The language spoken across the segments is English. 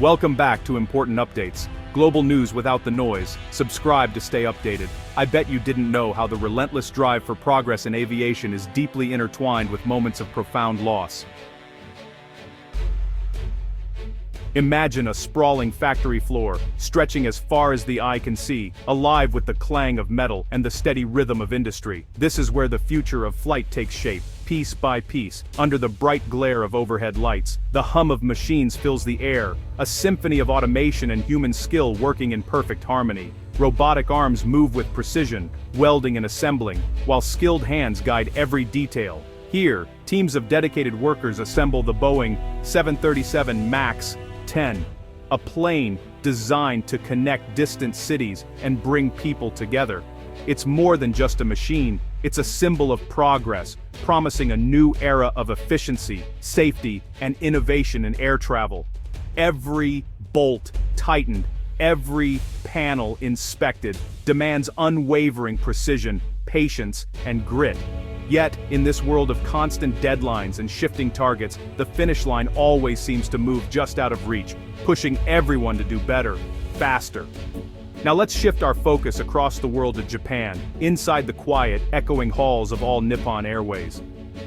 Welcome back to Important Updates, global news without the noise. Subscribe to stay updated. I bet you didn't know how the relentless drive for progress in aviation is deeply intertwined with moments of profound loss. Imagine a sprawling factory floor, stretching as far as the eye can see, alive with the clang of metal and the steady rhythm of industry. This is where the future of flight takes shape, piece by piece, under the bright glare of overhead lights. The hum of machines fills the air, a symphony of automation and human skill working in perfect harmony. Robotic arms move with precision, welding and assembling, while skilled hands guide every detail. Here, teams of dedicated workers assemble the Boeing 737 MAX 10, a plane designed to connect distant cities and bring people together. It's more than just a machine, it's a symbol of progress, promising a new era of efficiency, safety, and innovation in air travel. Every bolt tightened, every panel inspected, demands unwavering precision, patience, and grit. Yet, in this world of constant deadlines and shifting targets, the finish line always seems to move just out of reach, pushing everyone to do better, faster. Now let's shift our focus across the world to Japan, inside the quiet, echoing halls of All Nippon Airways.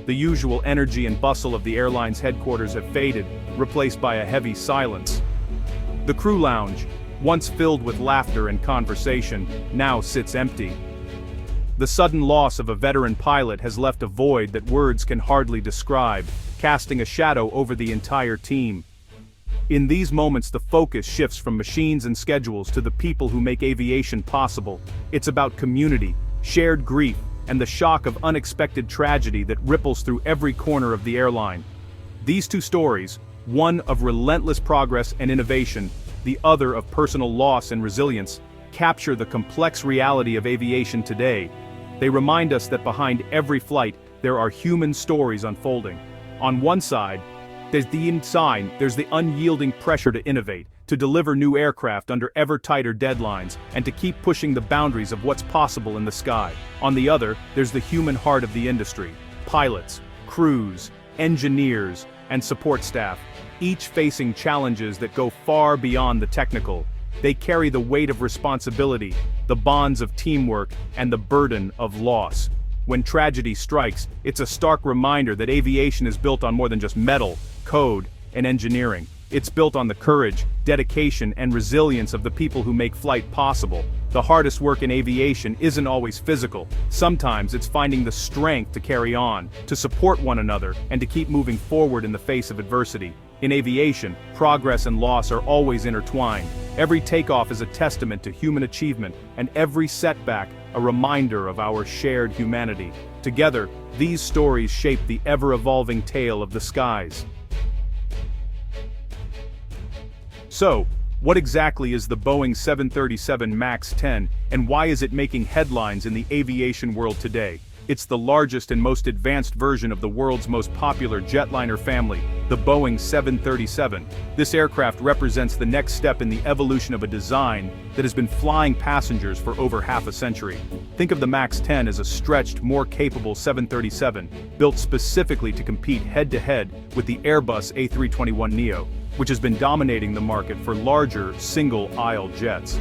The usual energy and bustle of the airline's headquarters have faded, replaced by a heavy silence. The crew lounge, once filled with laughter and conversation, now sits empty. The sudden loss of a veteran pilot has left a void that words can hardly describe, casting a shadow over the entire team. In these moments, the focus shifts from machines and schedules to the people who make aviation possible. It's about community, shared grief, and the shock of unexpected tragedy that ripples through every corner of the airline. These two stories, one of relentless progress and innovation, the other of personal loss and resilience, capture the complex reality of aviation today. They remind us that behind every flight, there are human stories unfolding. On one side, there's the unyielding pressure to innovate, to deliver new aircraft under ever tighter deadlines, and to keep pushing the boundaries of what's possible in the sky. On the other, there's the human heart of the industry. Pilots, crews, engineers, and support staff, each facing challenges that go far beyond the technical. They carry the weight of responsibility, the bonds of teamwork, and the burden of loss. When tragedy strikes, it's a stark reminder that aviation is built on more than just metal, code, and engineering. It's built on the courage, dedication, and resilience of the people who make flight possible. The hardest work in aviation isn't always physical. Sometimes it's finding the strength to carry on, to support one another, and to keep moving forward in the face of adversity. In aviation, progress and loss are always intertwined. Every takeoff is a testament to human achievement, and every setback a reminder of our shared humanity. Together, these stories shape the ever-evolving tale of the skies. So, what exactly is the Boeing 737 MAX 10, and why is it making headlines in the aviation world today? It's the largest and most advanced version of the world's most popular jetliner family, the Boeing 737. This aircraft represents the next step in the evolution of a design that has been flying passengers for over half a century. Think of the MAX 10 as a stretched, more capable 737, built specifically to compete head-to-head with the Airbus A321neo, which has been dominating the market for larger, single-aisle jets.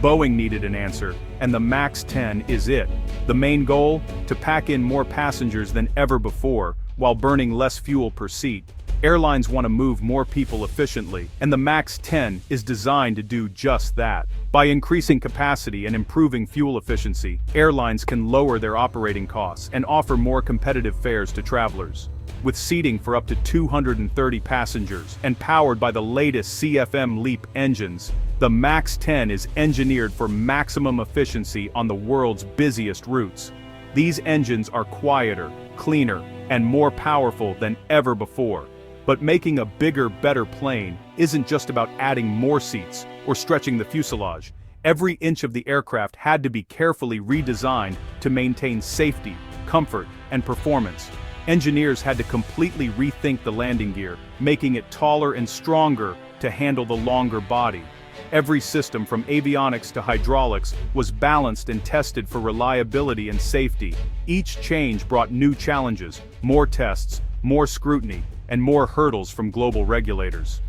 Boeing needed an answer, and the MAX 10 is it. The main goal? To pack in more passengers than ever before, while burning less fuel per seat. Airlines want to move more people efficiently, and the MAX 10 is designed to do just that. By increasing capacity and improving fuel efficiency, airlines can lower their operating costs and offer more competitive fares to travelers. With seating for up to 230 passengers and powered by the latest CFM LEAP engines, the MAX 10 is engineered for maximum efficiency on the world's busiest routes. These engines are quieter, cleaner, and more powerful than ever before. But making a bigger, better plane isn't just about adding more seats or stretching the fuselage. Every inch of the aircraft had to be carefully redesigned to maintain safety, comfort, and performance. Engineers had to completely rethink the landing gear, making it taller and stronger to handle the longer body. Every system from avionics to hydraulics was balanced and tested for reliability and safety. Each change brought new challenges, more tests, more scrutiny, and more hurdles from global regulators.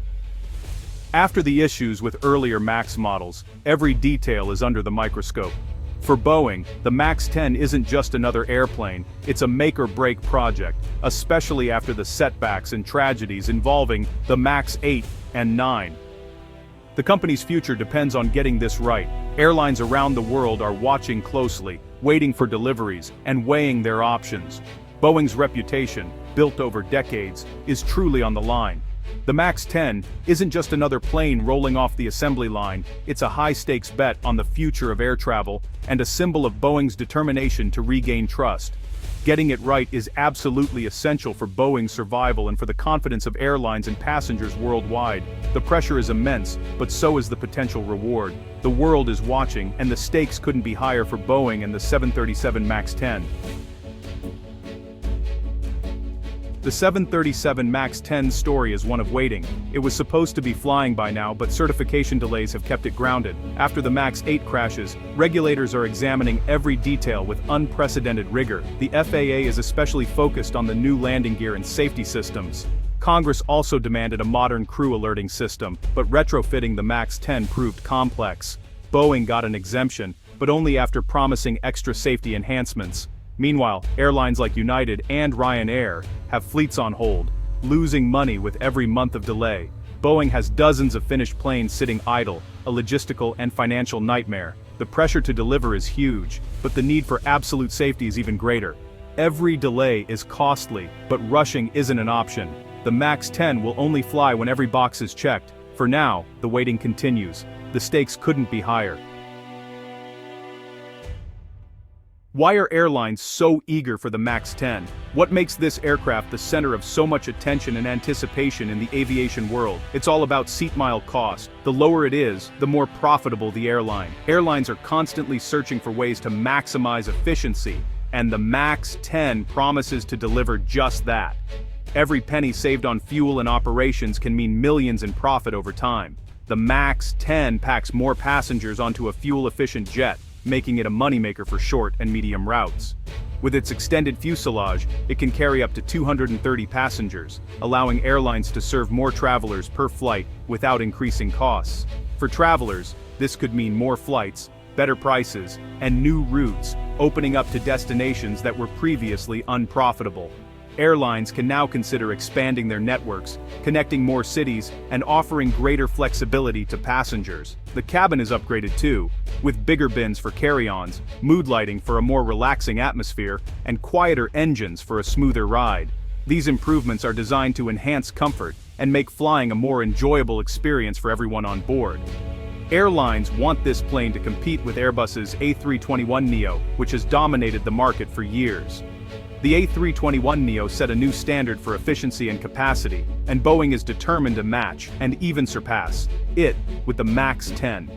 After the issues with earlier MAX models, every detail is under the microscope. For Boeing, the MAX 10 isn't just another airplane, it's a make-or-break project, especially after the setbacks and tragedies involving the MAX 8 and 9. The company's future depends on getting this right. Airlines around the world are watching closely, waiting for deliveries, and weighing their options. Boeing's reputation, built over decades, is truly on the line. The MAX 10 isn't just another plane rolling off the assembly line, it's a high-stakes bet on the future of air travel and a symbol of Boeing's determination to regain trust. Getting it right is absolutely essential for Boeing's survival and for the confidence of airlines and passengers worldwide. The pressure is immense, but so is the potential reward. The world is watching, and the stakes couldn't be higher for Boeing and the 737 MAX 10. The 737 MAX 10 story is one of waiting. It was supposed to be flying by now, but certification delays have kept it grounded. After the MAX 8 crashes, regulators are examining every detail with unprecedented rigor. The FAA is especially focused on the new landing gear and safety systems. Congress also demanded a modern crew alerting system, but retrofitting the MAX 10 proved complex. Boeing got an exemption, but only after promising extra safety enhancements. Meanwhile, airlines like United and Ryanair have fleets on hold, losing money with every month of delay. Boeing has dozens of finished planes sitting idle, a logistical and financial nightmare. The pressure to deliver is huge, but the need for absolute safety is even greater. Every delay is costly, but rushing isn't an option. The MAX 10 will only fly when every box is checked. For now, the waiting continues. The stakes couldn't be higher. Why are airlines so eager for the MAX 10? What makes this aircraft the center of so much attention and anticipation in the aviation world? It's all about seat mile cost. The lower it is, the more profitable the airline. Airlines are constantly searching for ways to maximize efficiency, and the MAX 10 promises to deliver just that. Every penny saved on fuel and operations can mean millions in profit over time. The MAX 10 packs more passengers onto a fuel-efficient jet, making it a moneymaker for short and medium routes. With its extended fuselage, it can carry up to 230 passengers, allowing airlines to serve more travelers per flight without increasing costs. For travelers, this could mean more flights, better prices, and new routes, opening up to destinations that were previously unprofitable. Airlines can now consider expanding their networks, connecting more cities, and offering greater flexibility to passengers. The cabin is upgraded too, with bigger bins for carry-ons, mood lighting for a more relaxing atmosphere, and quieter engines for a smoother ride. These improvements are designed to enhance comfort and make flying a more enjoyable experience for everyone on board. Airlines want this plane to compete with Airbus's A321neo, which has dominated the market for years. The A321neo set a new standard for efficiency and capacity, and Boeing is determined to match, and even surpass, it with the MAX 10.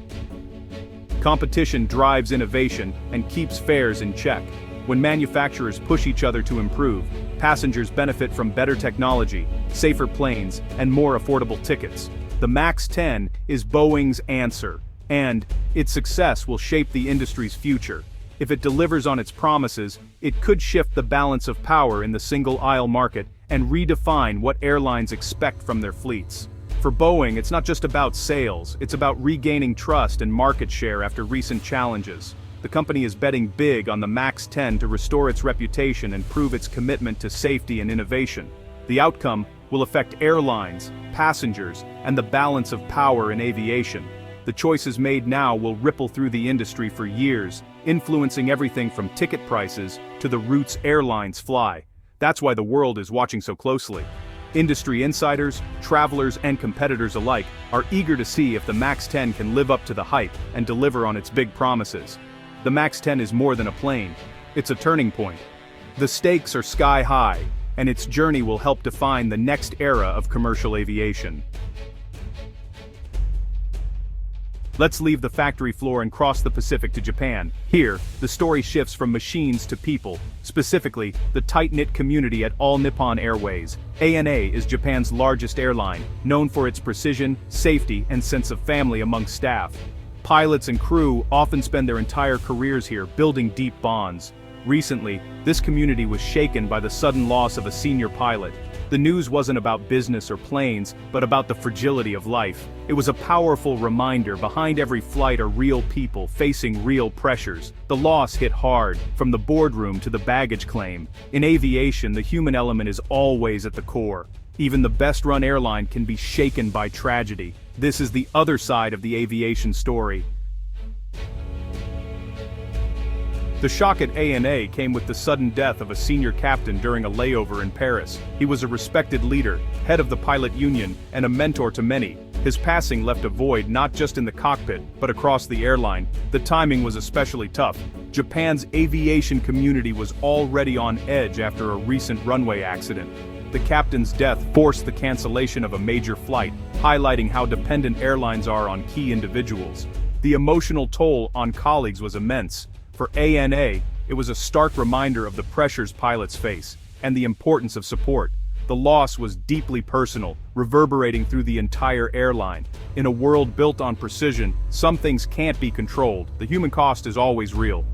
Competition drives innovation and keeps fares in check. When manufacturers push each other to improve, passengers benefit from better technology, safer planes, and more affordable tickets. The MAX 10 is Boeing's answer, and its success will shape the industry's future. If it delivers on its promises, it could shift the balance of power in the single-aisle market and redefine what airlines expect from their fleets. For Boeing, it's not just about sales, it's about regaining trust and market share after recent challenges. The company is betting big on the MAX 10 to restore its reputation and prove its commitment to safety and innovation. The outcome will affect airlines, passengers, and the balance of power in aviation. The choices made now will ripple through the industry for years, influencing everything from ticket prices to the routes airlines fly. That's why the world is watching so closely. Industry insiders, travelers, and competitors alike are eager to see if the MAX 10 can live up to the hype and deliver on its big promises. The MAX 10 is more than a plane. It's a turning point. The stakes are sky high, and its journey will help define the next era of commercial aviation. Let's leave the factory floor and cross the Pacific to Japan. Here, the story shifts from machines to people, specifically, the tight-knit community at All Nippon Airways. ANA is Japan's largest airline, known for its precision, safety, and sense of family among staff. Pilots and crew often spend their entire careers here, building deep bonds. Recently, this community was shaken by the sudden loss of a senior pilot. The news wasn't about business or planes, but about the fragility of life. It was a powerful reminder behind every flight are real people facing real pressures. The loss hit hard, from the boardroom to the baggage claim. In aviation, the human element is always at the core. Even the best-run airline can be shaken by tragedy. This is the other side of the aviation story. The shock at ANA came with the sudden death of a senior captain during a layover in Paris. He was a respected leader, head of the pilot union, and a mentor to many. His passing left a void not just in the cockpit, but across the airline. The timing was especially tough. Japan's aviation community was already on edge after a recent runway accident. The captain's death forced the cancellation of a major flight, highlighting how dependent airlines are on key individuals. The emotional toll on colleagues was immense. For ANA, it was a stark reminder of the pressures pilots face, and the importance of support. The loss was deeply personal, reverberating through the entire airline. In a world built on precision, some things can't be controlled. The human cost is always real.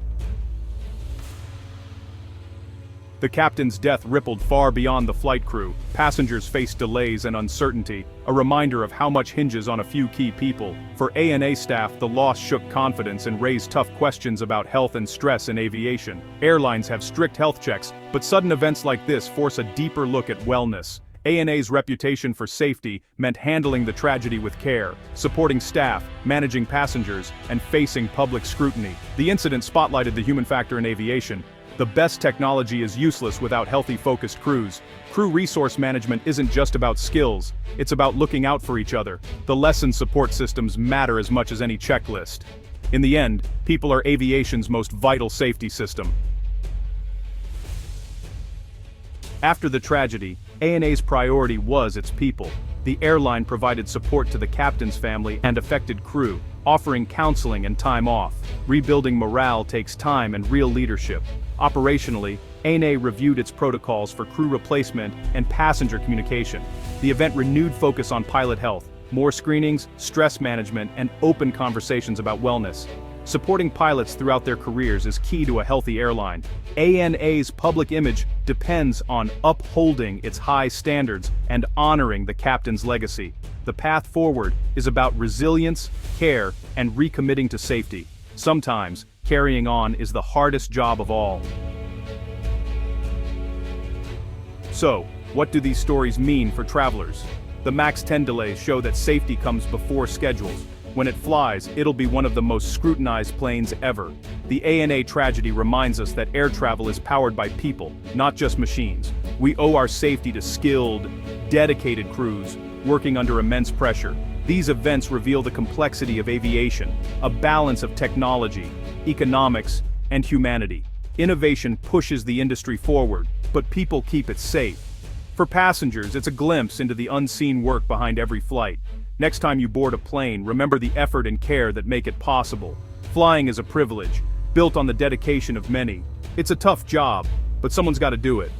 The captain's death rippled far beyond the flight crew. Passengers faced delays and uncertainty, a reminder of how much hinges on a few key people. For ANA staff, the loss shook confidence and raised tough questions about health and stress in aviation. Airlines have strict health checks, but sudden events like this force a deeper look at wellness. ANA's reputation for safety meant handling the tragedy with care, supporting staff, managing passengers, and facing public scrutiny. The incident spotlighted the human factor in aviation. The best technology is useless without healthy, focused crews. Crew resource management isn't just about skills, it's about looking out for each other. The lesson support systems matter as much as any checklist. In the end, people are aviation's most vital safety system. After the tragedy, ANA's priority was its people. The airline provided support to the captain's family and affected crew, offering counseling and time off. Rebuilding morale takes time and real leadership. Operationally, ANA reviewed its protocols for crew replacement and passenger communication. The event renewed focus on pilot health, more screenings, stress management, and open conversations about wellness. Supporting pilots throughout their careers is key to a healthy airline. ANA's public image depends on upholding its high standards and honoring the captain's legacy. The path forward is about resilience, care, and recommitting to safety. Sometimes, carrying on is the hardest job of all. So, what do these stories mean for travelers? The MAX 10 delays show that safety comes before schedules. When it flies, it'll be one of the most scrutinized planes ever. The ANA tragedy reminds us that air travel is powered by people, not just machines. We owe our safety to skilled, dedicated crews, working under immense pressure. These events reveal the complexity of aviation, a balance of technology, economics, and humanity. Innovation pushes the industry forward, but people keep it safe. For passengers, it's a glimpse into the unseen work behind every flight. Next time you board a plane, remember the effort and care that make it possible. Flying is a privilege, built on the dedication of many. It's a tough job, but someone's got to do it.